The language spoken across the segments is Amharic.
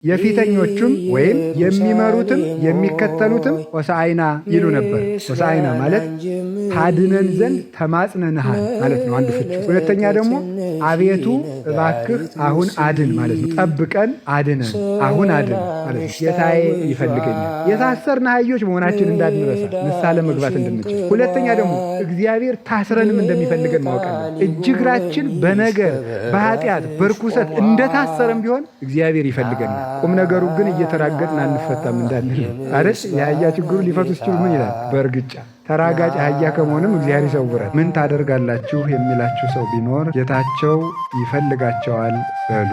የፊተኞቹም ወይም የሚመሩትም የሚከተሉትም ሆሳዕና ይሉ ነበር። ሆሳዕና ማለት ታድነን ዘንድ ተማጽነንሃል ማለት ነው፣ አንዱ ፍቺ። ሁለተኛ ደግሞ አቤቱ እባክህ አሁን አድን ማለት ነው። ጠብቀን አድነን፣ አሁን አድን ማለት ነው። ጌታዬ ይፈልገኛል። የታሰርን አህዮች መሆናችን እንዳንረሳ ንስሐ ለመግባት እንድንችል። ሁለተኛ ደግሞ እግዚአብሔር ታስረንም እንደሚፈልገን ማወቃለን። እጅግራችን በነገር በኃጢአት በርኩሰት እንደታሰረም ቢሆን እግዚአብሔር ይፈልገናል። ቁም ነገሩ ግን እየተራገጥን አንፈታም እንዳንል አይደል? የአህያ ችግሩ ሊፈቱ ሲችሉ ምን ይላል? በእርግጫ ተራጋጭ አህያ ከመሆንም እግዚአብሔር ይሰውራል። ምን ታደርጋላችሁ የሚላችሁ ሰው ቢኖር ጌታቸው ይፈልጋቸዋል በሉ።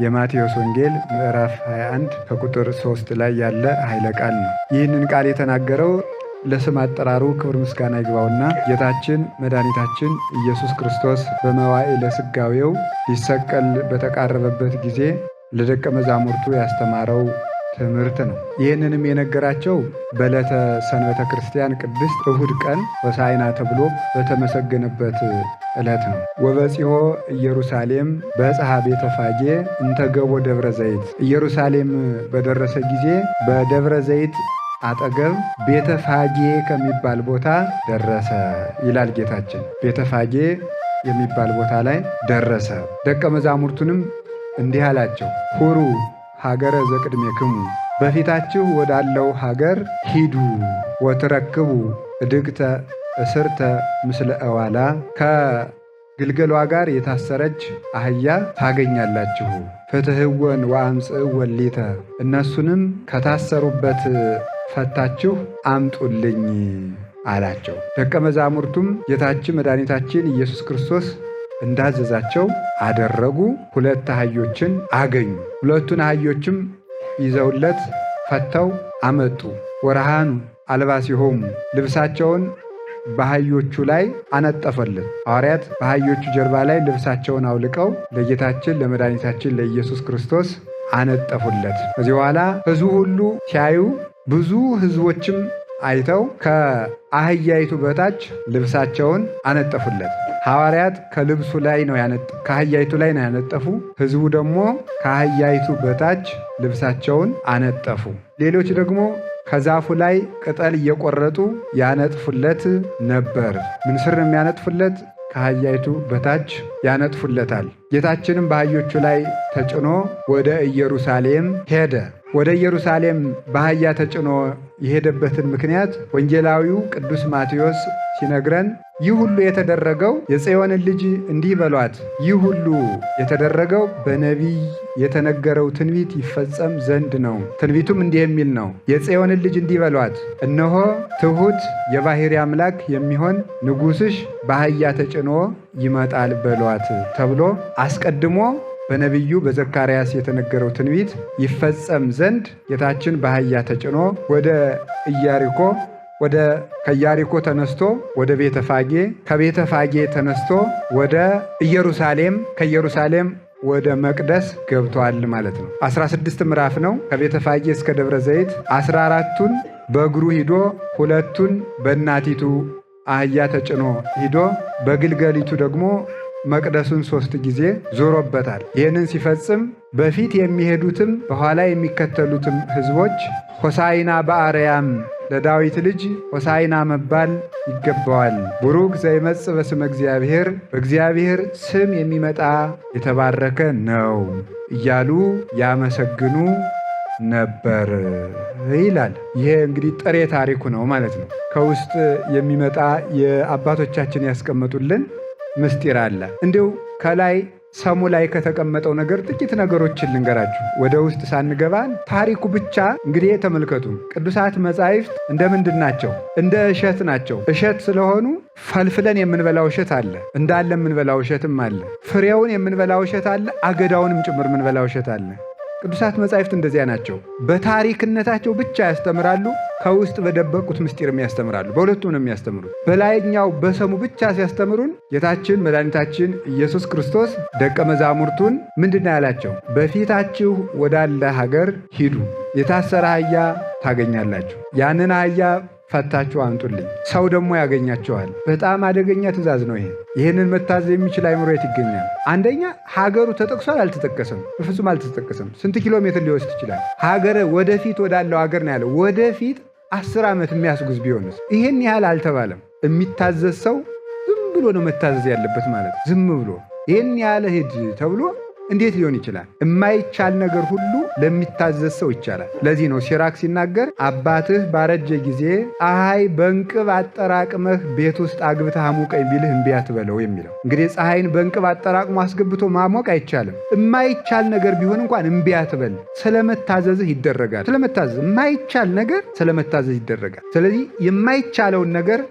የማቴዎስ ወንጌል ምዕራፍ 21 ከቁጥር 3 ላይ ያለ ኃይለ ቃል ነው። ይህንን ቃል የተናገረው ለስም አጠራሩ ክብር ምስጋና ይግባውና ጌታችን መድኃኒታችን ኢየሱስ ክርስቶስ በመዋዕለ ሥጋዌው ሊሰቀል በተቃረበበት ጊዜ ለደቀ መዛሙርቱ ያስተማረው ትምህርት ነው። ይህንንም የነገራቸው በዕለተ ሰንበተ ክርስቲያን ቅድስት እሁድ ቀን ሆሳዕና ተብሎ በተመሰገነበት ዕለት ነው። ወበጺሖ ኢየሩሳሌም በጽሐ ቤተ ፋጌ እንተገቦ ደብረ ዘይት። ኢየሩሳሌም በደረሰ ጊዜ በደብረ ዘይት አጠገብ ቤተ ፋጌ ከሚባል ቦታ ደረሰ ይላል ጌታችን። ቤተ ፋጌ የሚባል ቦታ ላይ ደረሰ። ደቀ መዛሙርቱንም እንዲህ አላቸው፣ ሁሩ ሀገረ ዘቅድሜክሙ፣ በፊታችሁ ወዳለው ሀገር ሂዱ። ወትረክቡ እድግተ እስርተ ምስለ እዋላ፣ ከግልገሏ ጋር የታሰረች አህያ ታገኛላችሁ። ፍትሕወን ወአምጽእወን ሊተ፣ እነሱንም ከታሰሩበት ፈታችሁ አምጡልኝ አላቸው። ደቀ መዛሙርቱም ጌታችን መድኃኒታችን ኢየሱስ ክርስቶስ እንዳዘዛቸው አደረጉ። 2 አህዮችን አገኙ። 2ቱን አህዮችም ይዘውለት ፈተው አመጡ። ወረሃኑ አልባሲሆሙ፣ ልብሳቸውን በአህዮቹ ላይ አነጠፈልን። ሐዋርያት በአህዮቹ ጀርባ ላይ ልብሳቸውን አውልቀው ለጌታችን ለመድኃኒታችን ለኢየሱስ ክርስቶስ አነጠፉለት። ከዚህ በኋላ ሕዝቡ ሁሉ ሲያዩ ብዙ ሕዝቦችም አይተው ከአህያይቱ በታች ልብሳቸውን አነጠፉለት። ሐዋርያት ከልብሱ ላይ ነው ከአህያይቱ ላይ ነው ያነጠፉ። ሕዝቡ ደግሞ ከአህያይቱ በታች ልብሳቸውን አነጠፉ። ሌሎች ደግሞ ከዛፉ ላይ ቅጠል እየቆረጡ ያነጥፉለት ነበር። ምን ስር የሚያነጥፉለት? ከአህያይቱ በታች ያነጥፉለታል። ጌታችንም በአህዮቹ ላይ ተጭኖ ወደ ኢየሩሳሌም ሄደ። ወደ ኢየሩሳሌም በአህያ ተጭኖ የሄደበትን ምክንያት ወንጌላዊው ቅዱስ ማቴዎስ ሲነግረን ይህ ሁሉ የተደረገው የጽዮንን ልጅ እንዲህ በሏት፣ ይህ ሁሉ የተደረገው በነቢይ የተነገረው ትንቢት ይፈጸም ዘንድ ነው። ትንቢቱም እንዲህ የሚል ነው፣ የጽዮንን ልጅ እንዲህ በሏት፣ እነሆ ትሑት የባሕርይ አምላክ የሚሆን ንጉሥሽ በአህያ ተጭኖ ይመጣል በሏት ተብሎ አስቀድሞ በነቢዩ በዘካርያስ የተነገረው ትንቢት ይፈጸም ዘንድ ጌታችን በአህያ ተጭኖ ወደ ኢያሪኮ ከኢያሪኮ ተነስቶ ወደ ቤተ ፋጌ፣ ከቤተ ፋጌ ተነስቶ ወደ ኢየሩሳሌም፣ ከኢየሩሳሌም ወደ መቅደስ ገብቷል ማለት ነው። 16 ምዕራፍ ነው። ከቤተ ፋጌ እስከ ደብረ ዘይት 14ቱን በእግሩ ሂዶ 2ቱን በእናቲቱ አህያ ተጭኖ ሂዶ በግልገሊቱ ደግሞ መቅደሱን 3 ጊዜ ዞሮበታል። ይህንን ሲፈጽም በፊት የሚሄዱትም በኋላ የሚከተሉትም ሕዝቦች ሆሳዕና በአርያም ለዳዊት ልጅ ሆሳዕና መባል ይገባዋል፣ ቡሩክ ዘይመጽእ በስመ እግዚአብሔር፣ በእግዚአብሔር ስም የሚመጣ የተባረከ ነው እያሉ ያመሰግኑ ነበር ይላል። ይሄ እንግዲህ ጥሬ ታሪኩ ነው ማለት ነው። ከውስጥ የሚመጣ የአባቶቻችን ያስቀመጡልን ምስጢር አለ። እንዲሁ ከላይ ሰሙ ላይ ከተቀመጠው ነገር ጥቂት ነገሮችን ልንገራችሁ። ወደ ውስጥ ሳንገባን ታሪኩ ብቻ እንግዲህ ተመልከቱ። ቅዱሳት መጻሕፍት እንደ ምንድን ናቸው? እንደ እሸት ናቸው። እሸት ስለሆኑ ፈልፍለን የምንበላው እሸት አለ፣ እንዳለ የምንበላው እሸትም አለ። ፍሬውን የምንበላው እሸት አለ፣ አገዳውንም ጭምር የምንበላው እሸት አለ። ቅዱሳት መጻሕፍት እንደዚያ ናቸው። በታሪክነታቸው ብቻ ያስተምራሉ፣ ከውስጥ በደበቁት ምስጢርም ያስተምራሉ። በሁለቱም ነው የሚያስተምሩት። በላይኛው በሰሙ ብቻ ሲያስተምሩን ጌታችን መድኃኒታችን ኢየሱስ ክርስቶስ ደቀ መዛሙርቱን ምንድን ነው ያላቸው? በፊታችሁ ወዳለ ሀገር ሂዱ፣ የታሰረ አህያ ታገኛላችሁ። ያንን አህያ ፈታችሁ አምጡልኝ፣ ሰው ደግሞ ያገኛቸዋል። በጣም አደገኛ ትእዛዝ ነው ይሄ። ይህንን መታዘዝ የሚችል አይምሮ የት ይገኛል? አንደኛ ሀገሩ ተጠቅሷል? አልተጠቀሰም። በፍጹም አልተጠቀሰም። ስንት ኪሎ ሜትር ሊወስድ ይችላል? ሀገር ወደፊት ወዳለው ሀገር ነው ያለው። ወደፊት 10 ዓመት የሚያስጉዝ ቢሆንስ? ይህን ያህል አልተባለም። የሚታዘዝ ሰው ዝም ብሎ ነው መታዘዝ ያለበት ማለት ነው። ዝም ብሎ ይህን ያህል ሂድ ተብሎ እንዴት ሊሆን ይችላል? የማይቻል ነገር ሁሉ ለሚታዘዝ ሰው ይቻላል። ለዚህ ነው ሲራክ ሲናገር አባትህ ባረጀ ጊዜ ፀሐይ በእንቅብ አጠራቅመህ ቤት ውስጥ አግብተህ አሙቀኝ ቢልህ እምቢ አትበለው የሚለው። እንግዲህ ፀሐይን በእንቅብ አጠራቅሞ አስገብቶ ማሞቅ አይቻልም። የማይቻል ነገር ቢሆን እንኳን እምቢ አትበል። ስለመታዘዝህ ይደረጋል። ስለመታዘዝ የማይቻል ነገር ስለመታዘዝ ይደረጋል። ስለዚህ የማይቻለውን ነገር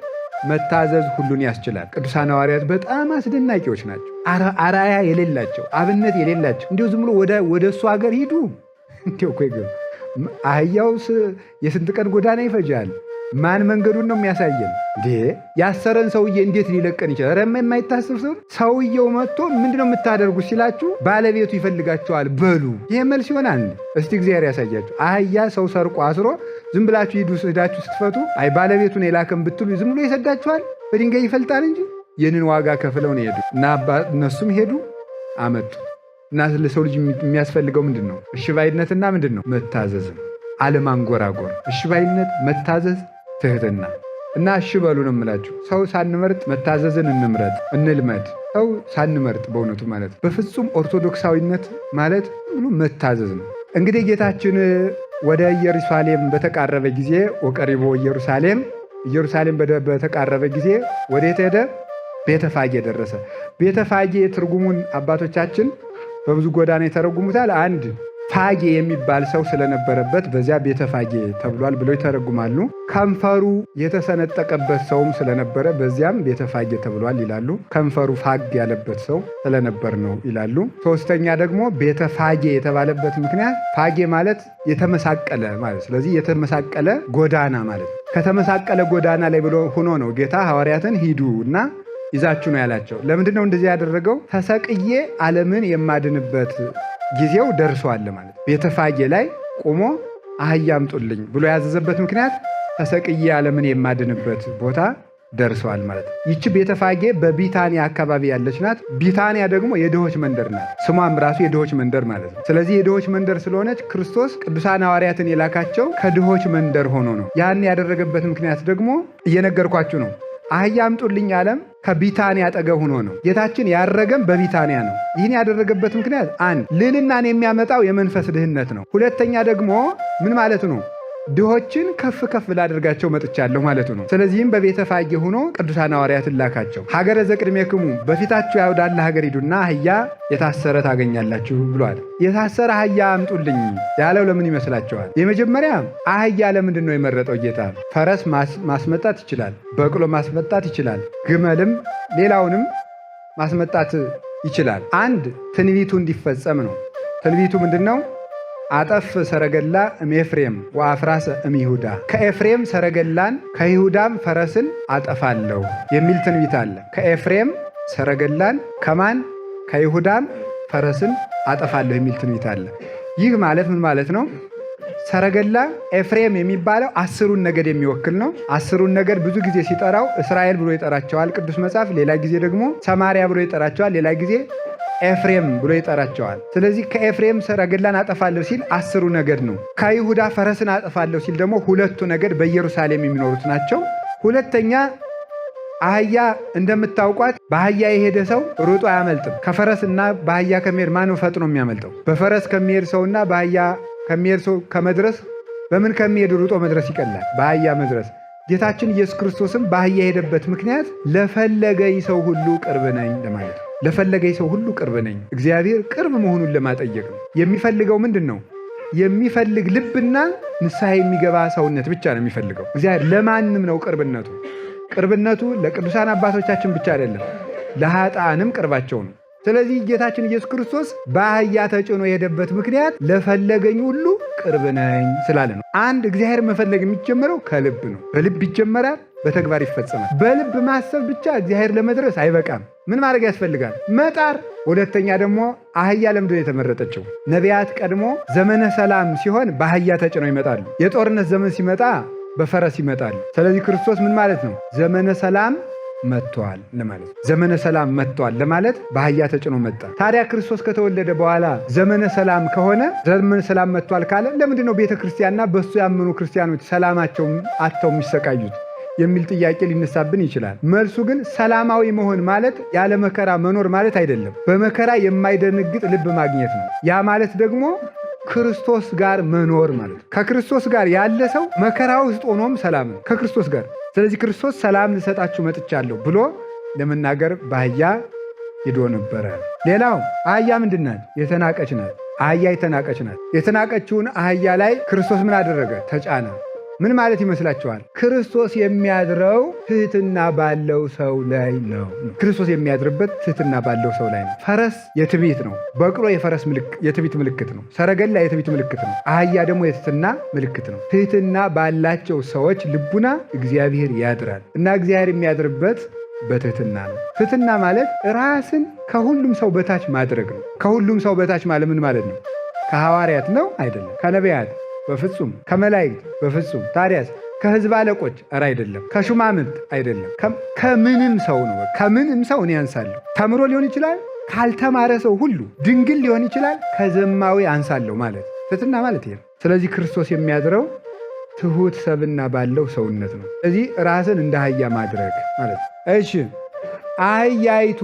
መታዘዝ ሁሉን ያስችላል። ቅዱሳን ሐዋርያት በጣም አስደናቂዎች ናቸው። አራያ የሌላቸው፣ አብነት የሌላቸው እንዲሁ ዝም ብሎ ወደ እሱ ሀገር ሂዱ እንዲሁ እኮ አህያው የስንት ቀን ጎዳና ይፈጃል? ማን መንገዱን ነው የሚያሳየን? ያሰረን ሰውዬ እንዴት ሊለቀን ይችላል? ረማ የማይታሰብ ሰው። ሰውየው መጥቶ ምንድነው የምታደርጉት ሲላችሁ ባለቤቱ ይፈልጋቸዋል በሉ። ይሄ መልስ ይሆናል? እስቲ እግዚአብሔር ያሳያችሁ። አህያ ሰው ሰርቆ አስሮ ዝም ብላችሁ ሂዳችሁ ስትፈቱ አይ ባለቤቱን የላከም ብትሉ ዝም ብሎ ይሰዳችኋል? በድንጋይ ይፈልጣል እንጂ። ይህንን ዋጋ ከፍለው ነው ሄዱ እና እነሱም ሄዱ አመጡ። እና ለሰው ልጅ የሚያስፈልገው ምንድን ነው? እሺ ባይነትና ምንድን ነው? መታዘዝ ነው። አለማንጎራጎር። እሺ ባይነት፣ መታዘዝ፣ ትህትና እና እሺ በሉ ነው የምላችሁ። ሰው ሳንመርጥ መታዘዝን እንልመድ። ሰው ሳንመርጥ በእውነቱ ማለት በፍጹም ኦርቶዶክሳዊነት ማለት ሁሉ መታዘዝ ነው። እንግዲህ ጌታችን ወደ ኢየሩሳሌም በተቃረበ ጊዜ ወቀሪቦ ኢየሩሳሌም በተቃረበ ጊዜ ወዴት ሄደ? ቤተፋጌ ደረሰ። ቤተፋጌ ትርጉሙን አባቶቻችን በብዙ ጎዳና የተረጉሙታል። አንድ ፋጌ የሚባል ሰው ስለነበረበት በዚያ ቤተፋጌ ተብሏል ብለው ይተረጉማሉ። ከንፈሩ የተሰነጠቀበት ሰውም ስለነበረ በዚያም ቤተፋጌ ተብሏል ይላሉ። ከንፈሩ ፋግ ያለበት ሰው ስለነበር ነው ይላሉ። ሶስተኛ ደግሞ ቤተፋጌ የተባለበት ምክንያት ፋጌ ማለት የተመሳቀለ ማለት፣ ስለዚህ የተመሳቀለ ጎዳና ማለት ነው። ከተመሳቀለ ጎዳና ላይ ብሎ ሆኖ ነው ጌታ ሐዋርያትን ሂዱ እና ይዛችሁ ነው ያላቸው። ለምንድን ነው እንደዚህ ያደረገው? ተሰቅዬ ዓለምን የማድንበት ጊዜው ደርሷል ማለት። ቤተፋጌ ላይ ቆሞ አህያ አምጡልኝ ብሎ ያዘዘበት ምክንያት ተሰቅዬ ዓለምን የማድንበት ቦታ ደርሷል ማለት። ይቺ ቤተፋጌ በቢታንያ አካባቢ ያለች ናት። ቢታንያ ደግሞ የድሆች መንደር ናት። ስሟም ራሱ የድሆች መንደር ማለት ነው። ስለዚህ የድሆች መንደር ስለሆነች ክርስቶስ ቅዱሳን ሐዋርያትን የላካቸው ከድሆች መንደር ሆኖ ነው። ያን ያደረገበት ምክንያት ደግሞ እየነገርኳችሁ ነው። አህያ አምጡልኝ ዓለም ከቢታንያ አጠገብ ሆኖ ነው። ጌታችን ያረገም በቢታንያ ነው። ይህን ያደረገበት ምክንያት አንድ ልዕልናን የሚያመጣው የመንፈስ ድህነት ነው። ሁለተኛ ደግሞ ምን ማለቱ ነው? ድሆችን ከፍ ከፍ ላደርጋቸው መጥቻለሁ ማለቱ ነው። ስለዚህም በቤተፋጌ ሆኖ ቅዱሳን ሐዋርያትን ላካቸው። ሀገረ ዘቅድሜክሙ በፊታችሁ ወዳለ ሀገር ሂዱና አህያ የታሰረ ታገኛላችሁ ብሏል። የታሰረ አህያ አምጡልኝ ያለው ለምን ይመስላችኋል? የመጀመሪያ አህያ ለምንድን ነው የመረጠው ጌታ? ፈረስ ማስመጣት ይችላል፣ በቅሎ ማስመጣት ይችላል፣ ግመልም ሌላውንም ማስመጣት ይችላል። አንድ ትንቢቱ እንዲፈጸም ነው። ትንቢቱ ምንድን ነው? አጠፍ ሰረገላ እምኤፍሬም ወአፍራሰ እምይሁዳ፣ ከኤፍሬም ሰረገላን ከይሁዳም ፈረስን አጠፋለሁ የሚል ትንቢት አለ። ከኤፍሬም ሰረገላን ከማን? ከይሁዳም ፈረስን አጠፋለሁ የሚል ትንቢት አለ። ይህ ማለት ምን ማለት ነው? ሰረገላ ኤፍሬም የሚባለው 10ሩን ነገድ የሚወክል ነው። 10ሩን ነገድ ብዙ ጊዜ ሲጠራው እስራኤል ብሎ ይጠራቸዋል ቅዱስ መጽሐፍ። ሌላ ጊዜ ደግሞ ሰማርያ ብሎ ይጠራቸዋል። ሌላ ጊዜ ኤፍሬም ብሎ ይጠራቸዋል። ስለዚህ ከኤፍሬም ሰረገላን አጠፋለሁ ሲል 10ሩ ነገድ ነው። ከይሁዳ ፈረስን አጠፋለሁ ሲል ደግሞ 2ቱ ነገድ በኢየሩሳሌም የሚኖሩት ናቸው። ሁለተኛ አህያ እንደምታውቋት በአህያ የሄደ ሰው ሩጦ አያመልጥም። ከፈረስና በአህያ ከሚሄድ ማነው ፈጥኖ የሚያመልጠው? በፈረስ ከሚሄድ ሰውና በአህያ ከሚሄድ ሰው ከመድረስ በምን ከሚሄድ ሩጦ መድረስ ይቀላል? በአህያ መድረስ። ጌታችን ኢየሱስ ክርስቶስም በአህያ የሄደበት ምክንያት ለፈለገኝ ሰው ሁሉ ቅርብ ነኝ ለማለት ነው። ለፈለገኝ ሰው ሁሉ ቅርብ ነኝ። እግዚአብሔር ቅርብ መሆኑን ለማጠየቅ ነው። የሚፈልገው ምንድን ነው? የሚፈልግ ልብና ንስሐ የሚገባ ሰውነት ብቻ ነው የሚፈልገው። እግዚአብሔር ለማንም ነው ቅርብነቱ። ቅርብነቱ ለቅዱሳን አባቶቻችን ብቻ አይደለም፣ ለኃጥአንም ቅርባቸው ነው። ስለዚህ ጌታችን ኢየሱስ ክርስቶስ በአህያ ተጭኖ የሄደበት ምክንያት ለፈለገኝ ሁሉ ቅርብ ነኝ ስላለ ነው። አንድ እግዚአብሔር መፈለግ የሚጀመረው ከልብ ነው። በልብ ይጀመራል፣ በተግባር ይፈጸማል። በልብ ማሰብ ብቻ እግዚአብሔር ለመድረስ አይበቃም። ምን ማድረግ ያስፈልጋል? መጣር። ሁለተኛ ደግሞ አህያ ለምንድን ነው የተመረጠችው? ነቢያት ቀድሞ ዘመነ ሰላም ሲሆን በአህያ ተጭነው ይመጣሉ። የጦርነት ዘመን ሲመጣ በፈረስ ይመጣሉ። ስለዚህ ክርስቶስ ምን ማለት ነው? ዘመነ ሰላም መጥቷል ለማለት። ዘመነ ሰላም መጥቷል ለማለት በአህያ ተጭኖ መጣ። ታዲያ ክርስቶስ ከተወለደ በኋላ ዘመነ ሰላም ከሆነ ዘመነ ሰላም መጥቷል ካለ ለምንድን ነው ቤተክርስቲያንና በሱ ያመኑ ክርስቲያኖች ሰላማቸው አጥተው የሚሰቃዩት የሚል ጥያቄ ሊነሳብን ይችላል። መልሱ ግን ሰላማዊ መሆን ማለት ያለ መከራ መኖር ማለት አይደለም። በመከራ የማይደነግጥ ልብ ማግኘት ነው። ያ ማለት ደግሞ ክርስቶስ ጋር መኖር ማለት ነው። ከክርስቶስ ጋር ያለ ሰው መከራ ውስጥ ሆኖም ሰላም ነው ከክርስቶስ ጋር። ስለዚህ ክርስቶስ ሰላም ልሰጣችሁ መጥቻለሁ ብሎ ለመናገር በአህያ ሄዶ ነበረ። ሌላው አህያ ምንድን ናት? የተናቀች ናት። አህያ የተናቀች ናት። የተናቀችውን አህያ ላይ ክርስቶስ ምን አደረገ? ተጫነ። ምን ማለት ይመስላችኋል? ክርስቶስ የሚያድረው ትህትና ባለው ሰው ላይ ነው። ክርስቶስ የሚያድርበት ትህትና ባለው ሰው ላይ ነው። ፈረስ የትዕቢት ነው። በቅሎ የትዕቢት ምልክት ነው። ሰረገላ የትዕቢት ምልክት ነው። አህያ ደግሞ የትህትና ምልክት ነው። ትህትና ባላቸው ሰዎች ልቡና እግዚአብሔር ያድራል እና እግዚአብሔር የሚያድርበት በትህትና ነው። ትህትና ማለት ራስን ከሁሉም ሰው በታች ማድረግ ነው። ከሁሉም ሰው በታች ማለት ምን ማለት ነው? ከሐዋርያት ነው አይደለም። ከነቢያት በፍጹም። ከመላእክት በፍጹም። ታዲያስ ከሕዝብ አለቆች አይደለም። ከሹማምንት አይደለም። ከምንም ሰው ነው። ከምንም ሰው እኔ አንሳለሁ። ተምሮ ሊሆን ይችላል። ካልተማረ ሰው ሁሉ ድንግል ሊሆን ይችላል። ከዘማዊ አንሳለሁ ማለት ትሕትና ማለት ይሄ ነው። ስለዚህ ክርስቶስ የሚያድረው ትሑት ሰብእና ባለው ሰውነት ነው። ስለዚህ ራስን እንደ አህያ ማድረግ ማለት ነው። እሺ አህያይቱ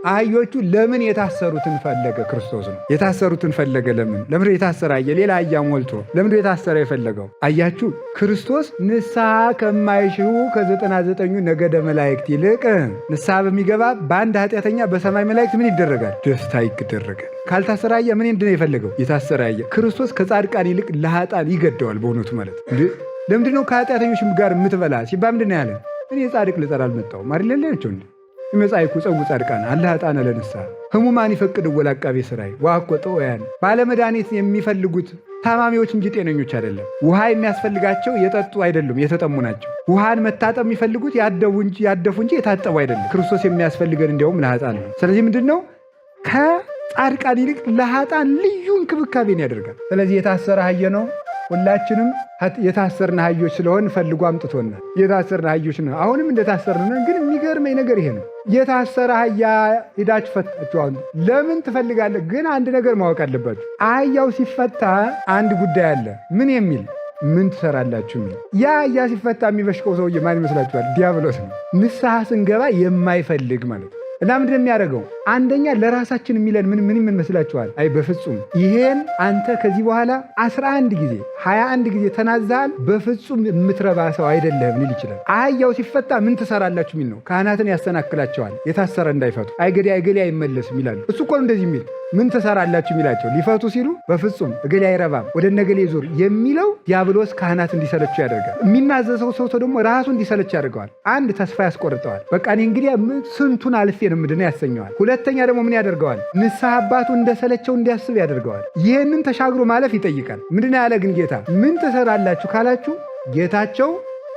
አህዮቹ ለምን የታሰሩትን ፈለገ? ክርስቶስ ነው የታሰሩትን ፈለገ። ለምን የታሰረ አየ? ሌላ አህያ ሞልቶ ለምን የታሰረ የፈለገው? አያችሁ፣ ክርስቶስ ንስሐ ከማይሽሩ ከ99ኙ ነገደ መላእክት ይልቅ ንስሐ በሚገባ በአንድ ኃጢአተኛ በሰማይ መላእክት ምን ይደረጋል? ደስታ ይደረጋል። ካልታሰረ አህያ ምን እንድነው የፈለገው? የታሰረ አህያ። ክርስቶስ ከጻድቃን ይልቅ ለኃጥአን ይገደዋል። በእውነቱ ማለት ለምንድነው ከኃጢአተኞች ጋር የምትበላ ሲባል ምንድን ነው ያለ? እኔ ጻድቅ ልጠራ አልመጣሁም አይደል ናቸው እንዴ? ይመጻይኩ ጸው ጻድቃን አለ ኃጥአነ ለንስሐ ህሙማን ይፈቅድ ወላቃቤ ሥራይ ዋኮ ጠወያን። ባለመድኃኒት የሚፈልጉት ታማሚዎች እንጂ ጤነኞች አይደለም። ውሃ የሚያስፈልጋቸው የጠጡ አይደሉም፣ የተጠሙ ናቸው። ውሃን መታጠብ የሚፈልጉት ያደፉ እንጂ የታጠቡ አይደለም። ክርስቶስ የሚያስፈልገን እንዲያውም ለኃጥአን ነው። ስለዚህ ምንድን ነው ከጻድቃን ይልቅ ለኃጥአን ልዩ እንክብካቤን ያደርጋል። ስለዚህ የታሰረ አህያ ነው። ሁላችንም የታሰርን አህዮች ስለሆን ፈልጎ አምጥቶናል። የታሰርን አህዮች ነው። አሁንም እንደታሰርን ግን የሚገርመኝ ነገር ይሄ ነው። የታሰረ አህያ ሄዳችሁ ፈታችሁ። አሁን ለምን ትፈልጋለህ? ግን አንድ ነገር ማወቅ አለባችሁ። አህያው ሲፈታ አንድ ጉዳይ አለ። ምን የሚል ምን ትሰራላችሁ የሚል። ያ አህያ ሲፈታ የሚበሽቀው ሰውዬ ማን ይመስላችኋል? ዲያብሎስ ነው። ንስሐ ስንገባ የማይፈልግ ማለት ነው። እና ምንድን የሚያደርገው? አንደኛ ለራሳችን የሚለን ምን ይመስላችኋል? አይ በፍጹም ይሄን አንተ ከዚህ በኋላ 11 ጊዜ 21 ጊዜ ተናዛሃል፣ በፍጹም የምትረባ ሰው አይደለህም ሊል ይችላል። አህያው ሲፈታ ምን ትሰራላችሁ የሚል ነው። ካህናትን ያሰናክላቸዋል የታሰረ እንዳይፈቱ። አይገሌ አይመለስም ይላሉ። እሱ እኮ እንደዚህ የሚል ምን ትሰራላችሁ የሚላቸው። ሊፈቱ ሲሉ በፍጹም እገሌ አይረባም ወደ ነገሌ ዙር የሚለው ዲያብሎስ ካህናት እንዲሰለቹ ያደርጋል። የሚናዘዘው ሰው ደግሞ ራሱ እንዲሰለች ያደርገዋል። አንድ ተስፋ ያስቆርጠዋል። በቃ እኔ እንግዲህ ስንቱን አልፌ ነው ምድነው ያሰኘዋል። ሁለተኛ ደግሞ ምን ያደርገዋል? ንስሐ አባቱ እንደሰለቸው እንዲያስብ ያደርገዋል። ይህንን ተሻግሮ ማለፍ ይጠይቃል። ምንድን ያለ ግን ጌታ ምን ትሰራላችሁ ካላችሁ ጌታቸው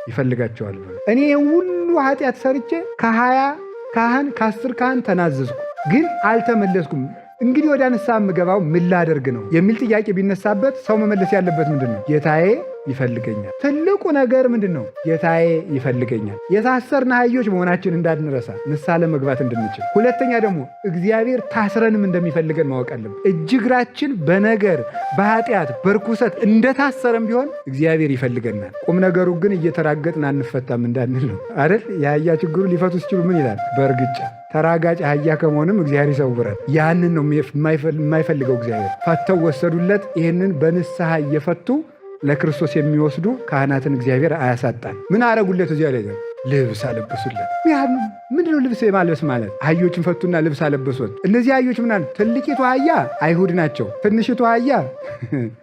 ይፈልጋቸዋል። እኔ ሁሉ ኃጢአት ሰርቼ ከ20 ካህን ከ10 ካህን ተናዘዝኩ፣ ግን አልተመለስኩም። እንግዲህ ወደ ንስሐ የምገባው ምን ላደርግ ነው የሚል ጥያቄ ቢነሳበት ሰው መመለስ ያለበት ምንድን ነው? ጌታዬ ይፈልገኛል። ትልቁ ነገር ምንድን ነው? ጌታዬ ይፈልገኛል። የታሰርን አህዮች መሆናችን እንዳንረሳ ንስሐ ለመግባት እንድንችል። ሁለተኛ ደግሞ እግዚአብሔር ታስረንም እንደሚፈልገን ማወቅ አለብን። እጅግራችን በነገር በኃጢአት በርኩሰት እንደታሰረም ቢሆን እግዚአብሔር ይፈልገናል። ቁም ነገሩ ግን እየተራገጥን አንፈታም እንዳንል ነው አይደል? የአህያ ችግሩ ሊፈቱ ሲችሉ ምን ይላል? በእርግጫ ተራጋጭ አህያ ከመሆንም እግዚአብሔር ይሰውረን። ያንን ነው የማይፈልገው እግዚአብሔር። ፈተው ወሰዱለት። ይህንን በንስሐ እየፈቱ ለክርስቶስ የሚወስዱ ካህናትን እግዚአብሔር አያሳጣን። ምን አረጉለት? እዚያ ላይ ልብስ አለበሱለት። ምንድነው ልብስ የማልበስ ማለት? አህዮችን ፈቱና ልብስ አለበሱት። እነዚህ አህዮች ምናል? ትልቂቱ አህያ አይሁድ ናቸው። ትንሽቱ አህያ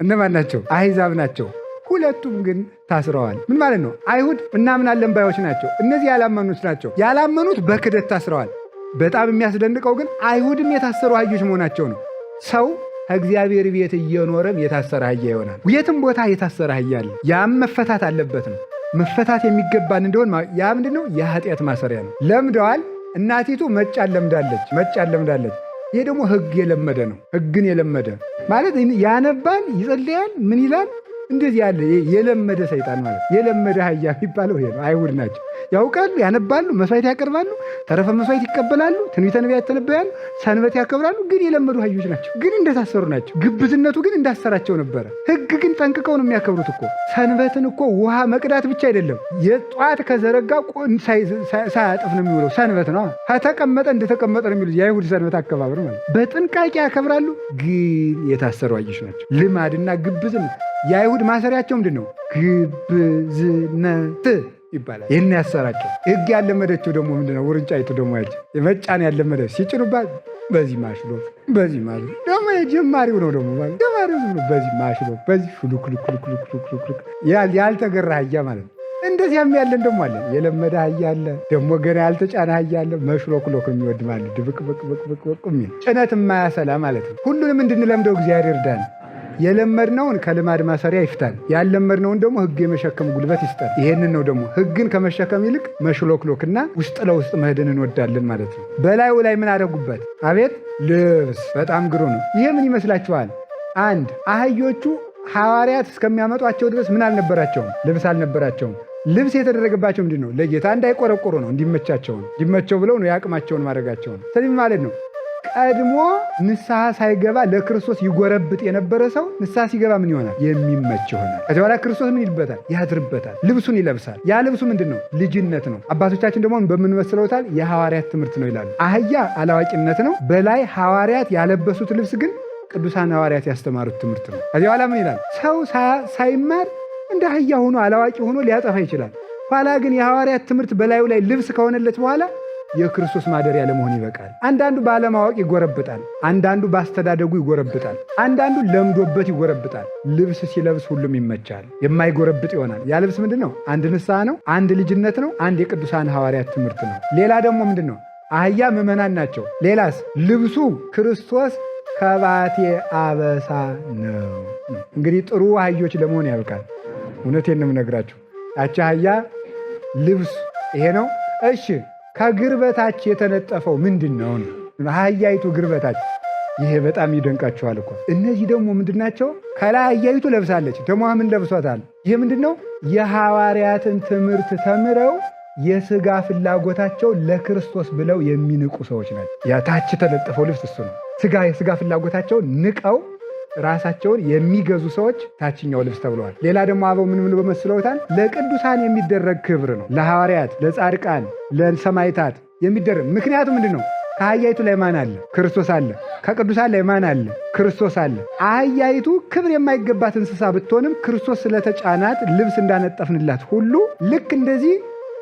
እነማን ናቸው? አሕዛብ ናቸው። ሁለቱም ግን ታስረዋል። ምን ማለት ነው? አይሁድ እናምናለን ባዮች ናቸው። እነዚህ ያላመኑት ናቸው። ያላመኑት በክደት ታስረዋል። በጣም የሚያስደንቀው ግን አይሁድም የታሰሩ አህዮች መሆናቸው ነው። ሰው ከእግዚአብሔር ቤት እየኖረም የታሰረ አህያ ይሆናል። የትም ቦታ የታሰረ አህያ አለ። ያም መፈታት አለበት ነው። መፈታት የሚገባን እንደሆን ያ ምንድን ነው? የኃጢአት ማሰሪያ ነው። ለምደዋል። እናቲቱ መጫን ለምዳለች። ይሄ ደግሞ ሕግ የለመደ ነው። ሕግን የለመደ ማለት ያነባል፣ ይጸልያል፣ ምን ይላል? እንደዚህ ያለ የለመደ ሰይጣን ማለት የለመደ አህያ የሚባለው ይሄ ነው። አይሁድ ናቸው። ያውቃሉ፣ ያነባሉ፣ መስዋዕት ያቀርባሉ፣ ተረፈ መስዋዕት ይቀበላሉ፣ ትንቢተ ነቢያት ይተነብያሉ፣ ሰንበት ያከብራሉ። ግን የለመዱ አህዮች ናቸው። ግን እንደታሰሩ ናቸው። ግብዝነቱ ግን እንዳሰራቸው ነበረ። ሕግ ግን ጠንቅቀው ነው የሚያከብሩት እኮ። ሰንበትን እኮ ውሃ መቅዳት ብቻ አይደለም፣ የጧት ከዘረጋ ሳያጥፍ ነው የሚውለው። ሰንበት ነው ከተቀመጠ እንደተቀመጠ ነው የሚሉት። የአይሁድ ሰንበት አከባበር ማለት በጥንቃቄ ያከብራሉ። ግን የታሰሩ አህዮች ናቸው። ልማድና ግብዝነት የአይሁድ ማሰሪያቸው ምንድን ነው? ግብዝነት ይባላል። ይህን ያሰራቸው ሕግ ያለመደችው ደግሞ ምንድነው? ውርንጫይቱ ደግሞ ያቸው የመጫን ያለመደ ሲጭኑባት በዚህ ማሽሎ በዚህ ማለት ደግሞ የጀማሪው ነው ደግሞ ማለት ጀማሪው ነው። በዚህ ማሽሎ በዚህ ሹሉክሉክሉክሉክሉክ ያልተገራ አህያ ማለት ነው። እንደዚያም ያለን ደግሞ አለ። የለመደ አህያ አለ፣ ደግሞ ገና ያልተጫነ አህያ አለ። መሽሎክሎክ የሚወድ ማለት ድብቅብቅብቅብቅ የሚል ጭነት የማያሰላ ማለት ነው። ሁሉንም እንድንለምደው እግዚአብሔር ይርዳን። የለመድነውን ከልማድ ማሰሪያ ይፍታል። ያለመድነውን ደግሞ ሕግ የመሸከም ጉልበት ይስጠን። ይሄንን ነው ደግሞ ሕግን ከመሸከም ይልቅ መሽሎክሎክና ውስጥ ለውስጥ መሄድን እንወዳለን ማለት ነው። በላዩ ላይ ምን አደረጉበት? አቤት ልብስ! በጣም ግሩ ነው። ይሄ ምን ይመስላችኋል? አንድ አህዮቹ ሐዋርያት እስከሚያመጧቸው ድረስ ምን አልነበራቸውም? ልብስ አልነበራቸውም። ልብስ የተደረገባቸው ምንድን ነው? ለጌታ እንዳይቆረቆሩ ነው። እንዲመቸው ብለው ነው የአቅማቸውን ማድረጋቸው ነው። ስለዚህ ማለት ነው ቀድሞ ንስሐ ሳይገባ ለክርስቶስ ይጎረብጥ የነበረ ሰው ንስሐ ሲገባ ምን ይሆናል? የሚመች ይሆናል። ከዚህ በኋላ ክርስቶስ ምን ይልበታል? ያድርበታል። ልብሱን ይለብሳል። ያ ልብሱ ምንድን ነው? ልጅነት ነው። አባቶቻችን ደግሞ በምንመስለውታል የሐዋርያት ትምህርት ነው ይላሉ። አህያ አላዋቂነት ነው። በላይ ሐዋርያት ያለበሱት ልብስ ግን ቅዱሳን ሐዋርያት ያስተማሩት ትምህርት ነው። ከዚህ በኋላ ምን ይላል? ሰው ሳይማር እንደ አህያ ሆኖ አላዋቂ ሆኖ ሊያጠፋ ይችላል። ኋላ ግን የሐዋርያት ትምህርት በላዩ ላይ ልብስ ከሆነለት በኋላ የክርስቶስ ማደሪያ ለመሆን ይበቃል። አንዳንዱ ባለማወቅ ይጎረብጣል፣ አንዳንዱ ባስተዳደጉ ይጎረብጣል፣ አንዳንዱ ለምዶበት ይጎረብጣል። ልብስ ሲለብስ ሁሉም ይመቻል፣ የማይጎረብጥ ይሆናል። ያ ልብስ ምንድን ነው? አንድ ንስሐ ነው፣ አንድ ልጅነት ነው፣ አንድ የቅዱሳን ሐዋርያት ትምህርት ነው። ሌላ ደግሞ ምንድን ነው? አህያ ምዕመናን ናቸው። ሌላስ? ልብሱ ክርስቶስ ከባቴ አበሳ ነው። እንግዲህ ጥሩ አህዮች ለመሆን ያበቃል። እውነቴን ነው የምነግራችሁ። ያቺ አህያ ልብስ ይሄ ነው። እሺ ከግርበታች የተነጠፈው ምንድን ነው? አህያይቱ ግርበታች ይሄ በጣም ይደንቃቸዋል እኮ። እነዚህ ደግሞ ምንድናቸው? ከላይ አህያይቱ ለብሳለች፣ ደግሞ ምን ለብሷታል? ይሄ ምንድን ነው? የሐዋርያትን ትምህርት ተምረው የሥጋ ፍላጎታቸው ለክርስቶስ ብለው የሚንቁ ሰዎች ናቸው። ያታች የተለጠፈው ልብስ እሱ ነው። የሥጋ ፍላጎታቸውን ንቀው ራሳቸውን የሚገዙ ሰዎች ታችኛው ልብስ ተብለዋል። ሌላ ደግሞ አበው ምን ብሎ መስለውታል? ለቅዱሳን የሚደረግ ክብር ነው። ለሐዋርያት፣ ለጻድቃን፣ ለሰማዕታት የሚደረግ ምክንያቱም ምንድን ነው? ከአህያይቱ ላይ ማን አለ? ክርስቶስ አለ። ከቅዱሳን ላይ ማን አለ? ክርስቶስ አለ። አህያይቱ ክብር የማይገባት እንስሳ ብትሆንም ክርስቶስ ስለተጫናት ልብስ እንዳነጠፍንላት ሁሉ ልክ እንደዚህ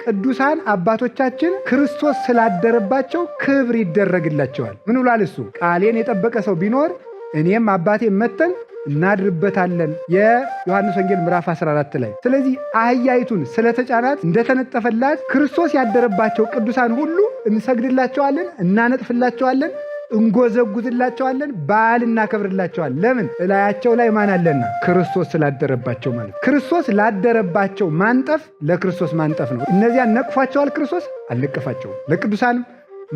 ቅዱሳን አባቶቻችን ክርስቶስ ስላደረባቸው ክብር ይደረግላቸዋል። ምን ብሏል እሱ? ቃሌን የጠበቀ ሰው ቢኖር እኔም አባቴ መተን እናድርበታለን። የዮሐንስ ወንጌል ምዕራፍ 14 ላይ። ስለዚህ አህያይቱን ስለተጫናት እንደተነጠፈላት ክርስቶስ ያደረባቸው ቅዱሳን ሁሉ እንሰግድላቸዋለን፣ እናነጥፍላቸዋለን፣ እንጎዘጉዝላቸዋለን፣ በዓል እናከብርላቸዋለን። ለምን? እላያቸው ላይ ማን አለና? ክርስቶስ ስላደረባቸው ማለት። ክርስቶስ ላደረባቸው ማንጠፍ ለክርስቶስ ማንጠፍ ነው። እነዚያን ነቅፏቸዋል፣ ክርስቶስ አልነቀፋቸውም። ለቅዱሳንም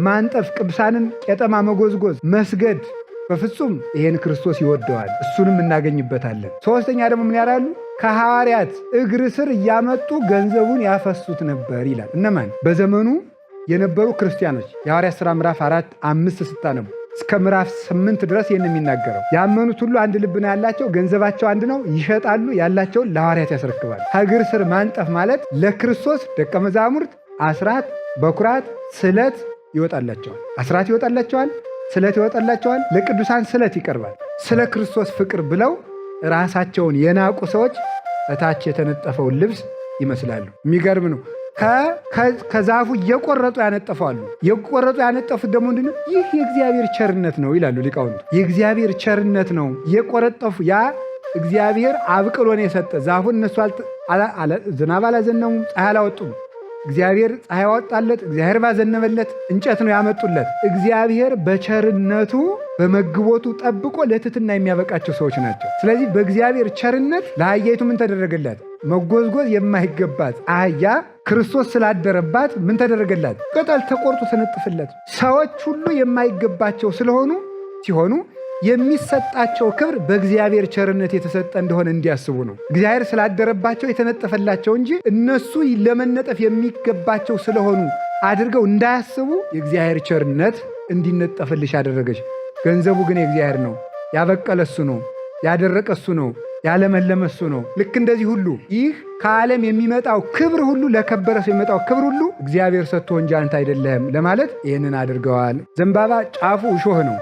ማንጠፍ፣ ቅዱሳንን ቄጠማ መጎዝጎዝ፣ መስገድ በፍጹም ይሄን ክርስቶስ ይወደዋል። እሱንም እናገኝበታለን። ሶስተኛ ደግሞ ምን ያራሉ? ከሐዋርያት እግር ስር እያመጡ ገንዘቡን ያፈሱት ነበር ይላል። እነማን? በዘመኑ የነበሩ ክርስቲያኖች። የሐዋርያት ሥራ ምዕራፍ 4-5 ስታነቡ እስከ ምዕራፍ 8 ድረስ ይህን የሚናገረው ያመኑት ሁሉ አንድ ልብ ነው ያላቸው፣ ገንዘባቸው አንድ ነው፣ ይሸጣሉ፣ ያላቸውን ለሐዋርያት ያስረክባሉ። ከእግር ስር ማንጠፍ ማለት ለክርስቶስ ደቀ መዛሙርት አስራት፣ በኩራት፣ ስለት ይወጣላቸዋል። አስራት ይወጣላቸዋል፣ ስለት ይወጣላቸዋል። ለቅዱሳን ስለት ይቀርባል። ስለ ክርስቶስ ፍቅር ብለው ራሳቸውን የናቁ ሰዎች እታች የተነጠፈውን ልብስ ይመስላሉ። የሚገርም ነው። ከዛፉ እየቆረጡ ያነጠፋሉ። የቆረጡ ያነጠፉት ደግሞ ምንድን ነው? ይህ የእግዚአብሔር ቸርነት ነው ይላሉ ሊቃውንቱ። የእግዚአብሔር ቸርነት ነው። የቆረጠፉ ያ እግዚአብሔር አብቅሎን የሰጠ ዛፉን እነሱ ዝናብ አላዘነሙም፣ ፀሐይ አላወጡም። እግዚአብሔር ፀሐይ ያወጣለት፣ እግዚአብሔር ባዘነበለት እንጨት ነው ያመጡለት። እግዚአብሔር በቸርነቱ በመግቦቱ ጠብቆ ለትሕትና የሚያበቃቸው ሰዎች ናቸው። ስለዚህ በእግዚአብሔር ቸርነት ለአህያይቱ ምን ተደረገላት? መጎዝጎዝ የማይገባት አህያ ክርስቶስ ስላደረባት ምን ተደረገላት? ቅጠል ተቆርጦ ተነጥፍለት። ሰዎች ሁሉ የማይገባቸው ሲሆኑ የሚሰጣቸው ክብር በእግዚአብሔር ቸርነት የተሰጠ እንደሆነ እንዲያስቡ ነው። እግዚአብሔር ስላደረባቸው የተነጠፈላቸው እንጂ እነሱ ለመነጠፍ የሚገባቸው ስለሆኑ አድርገው እንዳያስቡ የእግዚአብሔር ቸርነት እንዲነጠፍልሽ አደረገች። ገንዘቡ ግን የእግዚአብሔር ነው። ያበቀለ እሱ ነው። ያደረቀ እሱ ነው። ያለመለመ እሱ ነው። ልክ እንደዚህ ሁሉ ይህ ከዓለም የሚመጣው ክብር ሁሉ ለከበረ ሰው የሚመጣው ክብር ሁሉ እግዚአብሔር ሰጥቶ እንጂ አንተ አይደለህም ለማለት ይህንን አድርገዋል። ዘንባባ ጫፉ እሾህ ነው።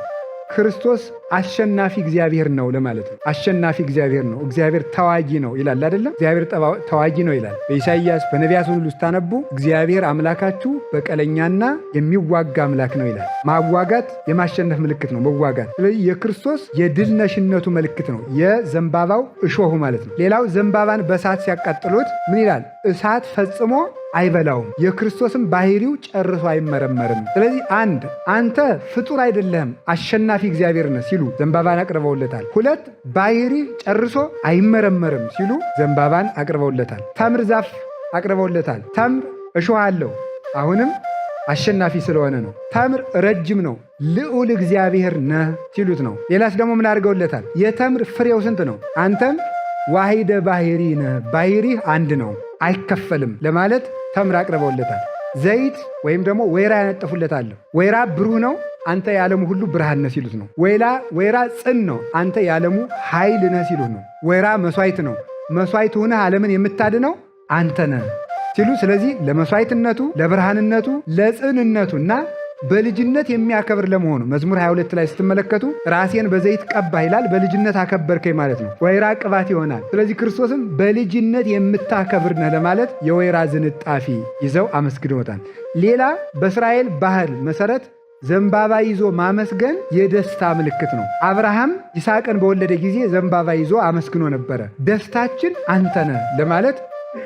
ክርስቶስ አሸናፊ እግዚአብሔር ነው ለማለት ነው። አሸናፊ እግዚአብሔር ነው። እግዚአብሔር ተዋጊ ነው ይላል አይደለም? እግዚአብሔር ተዋጊ ነው ይላል በኢሳይያስ በነቢያት ሁሉ ስታነቡ እግዚአብሔር አምላካችሁ በቀለኛና የሚዋጋ አምላክ ነው ይላል። ማዋጋት የማሸነፍ ምልክት ነው፣ መዋጋት። ስለዚህ የክርስቶስ የድል ነሽነቱ ምልክት ነው የዘንባባው እሾሁ ማለት ነው። ሌላው ዘንባባን በእሳት ሲያቃጥሉት ምን ይላል? እሳት ፈጽሞ አይበላውም፣ የክርስቶስም ባህሪው ጨርሶ አይመረመርም። ስለዚህ አንተ ፍጡር አይደለህም አሸናፊ እግዚአብሔር ነህ ሲሉ ዘንባባን አቅርበውለታል። ሁለት ባህሪ ጨርሶ አይመረመርም ሲሉ ዘንባባን አቅርበውለታል። ተምር ዛፍ አቅርበውለታል። ተምር እሾህ አለው፣ አሁንም አሸናፊ ስለሆነ ነው። ተምር ረጅም ነው፣ ልዑል እግዚአብሔር ነህ ሲሉት ነው። ሌላስ ደግሞ ምን አድርገውለታል? የተምር ፍሬው ስንት ነው? አንተም ዋሂደ ባህሪ ነህ፣ ባህሪህ አንድ ነው አይከፈልም ለማለት ተምር አቅርበውለታል። ዘይት ወይም ደግሞ ወይራ ያነጠፉለታል። ወይራ ብሩህ ነው፣ አንተ የዓለሙ ሁሉ ብርሃን ነህ ሲሉት ነው። ወይራ ጽን ነው፣ አንተ የዓለሙ ኃይል ነህ ሲሉት ነው። ወይራ መስዋዕት ነው፣ መስዋዕት ሆነህ ዓለምን የምታድነው አንተ ነህ ሲሉ፣ ስለዚህ ለመስዋዕትነቱ፣ ለብርሃንነቱ፣ ለጽንነቱና በልጅነት የሚያከብር ለመሆኑ መዝሙር 22 ላይ ስትመለከቱ ራሴን በዘይት ቀባ ይላል። በልጅነት አከበርከኝ ማለት ነው። ወይራ ቅባት ይሆናል። ስለዚህ ክርስቶስም በልጅነት የምታከብር ነህ ለማለት የወይራ ዝንጣፊ ይዘው አመስግነውታል። ሌላ በእስራኤል ባህል መሰረት ዘንባባ ይዞ ማመስገን የደስታ ምልክት ነው። አብርሃም ይስሐቅን በወለደ ጊዜ ዘንባባ ይዞ አመስግኖ ነበረ። ደስታችን አንተ ነህ ለማለት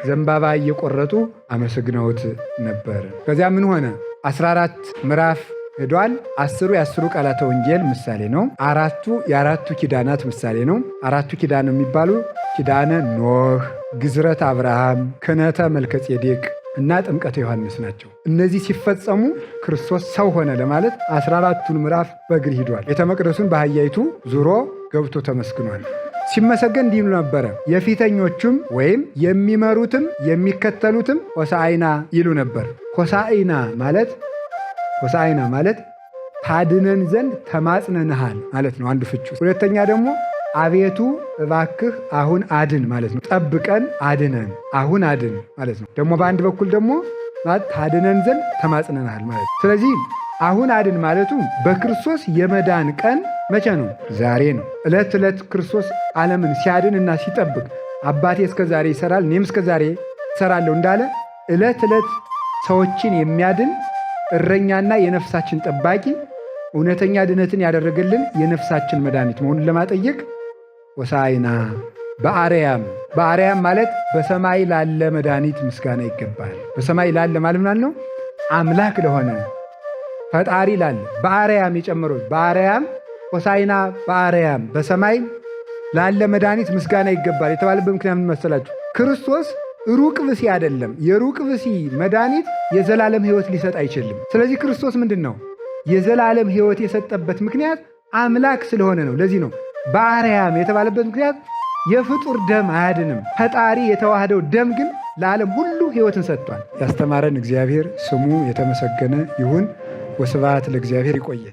ዘንባባ እየቆረጡ አመስግነውት ነበር። ከዚያ ምን ሆነ? 14 ምዕራፍ ሄዷል። 10ሩ የ10ሩ ቃላተ ወንጌል ምሳሌ ነው። 4ቱ የአራቱ ኪዳናት ምሳሌ ነው። 4ቱ ኪዳን የሚባሉ ኪዳነ ኖህ፣ ግዝረት አብርሃም፣ ክህነተ መልከጼዴቅ እና ጥምቀተ ዮሐንስ ናቸው። እነዚህ ሲፈጸሙ ክርስቶስ ሰው ሆነ ለማለት 14ቱን ምዕራፍ በእግር ሂዷል። ቤተ መቅደሱን በአህያይቱ ዙሮ ገብቶ ተመስግኗል። ሲመሰገን እንዲህ ነበረ። የፊተኞቹም ወይም የሚመሩትም የሚከተሉትም ሆሳዕና ይሉ ነበር። ሆሳዕና ማለት ታድነን ዘንድ ተማጽነንሃል ማለት ነው፣ አንዱ ፍቹ። ሁለተኛ ደግሞ አቤቱ እባክህ አሁን አድን ማለት ነው። ጠብቀን አድነን፣ አሁን አድን ማለት ነው። ደግሞ በአንድ በኩል ደግሞ ታድነን ዘንድ ተማጽነንሃል ማለት ነው። ስለዚህ አሁን አድን ማለቱ በክርስቶስ የመዳን ቀን መቼ ነው? ዛሬ ነው። ዕለት ዕለት ክርስቶስ ዓለምን ሲያድን እና ሲጠብቅ አባቴ እስከ ዛሬ ይሰራል እኔም እስከ ዛሬ እሰራለሁ እንዳለ ዕለት ዕለት ሰዎችን የሚያድን እረኛና የነፍሳችን ጠባቂ እውነተኛ ድነትን ያደረገልን የነፍሳችን መድኃኒት መሆኑን ለማጠየቅ ሆሳዕና በአርያም ማለት በሰማይ ላለ መድኃኒት ምስጋና ይገባል። በሰማይ ላለ ማለት ነው አምላክ ለሆነ ፈጣሪ ላለ በአርያም የጨመሩት በአርያም ሆሳዕና በአርያም በሰማይ ላለ መድኃኒት ምስጋና ይገባል የተባለበት ምክንያት ምን መሰላችሁ? ክርስቶስ ሩቅ ብሲ አይደለም። የሩቅ ብሲ መድኃኒት የዘላለም ሕይወት ሊሰጥ አይችልም። ስለዚህ ክርስቶስ ምንድን ነው? የዘላለም ሕይወት የሰጠበት ምክንያት አምላክ ስለሆነ ነው። ለዚህ ነው በአርያም የተባለበት ምክንያት የፍጡር ደም አያድንም። ፈጣሪ የተዋህደው ደም ግን ለዓለም ሁሉ ሕይወትን ሰጥቷል። ያስተማረን እግዚአብሔር ስሙ የተመሰገነ ይሁን። ወስብሐት ለእግዚአብሔር። ይቆየን።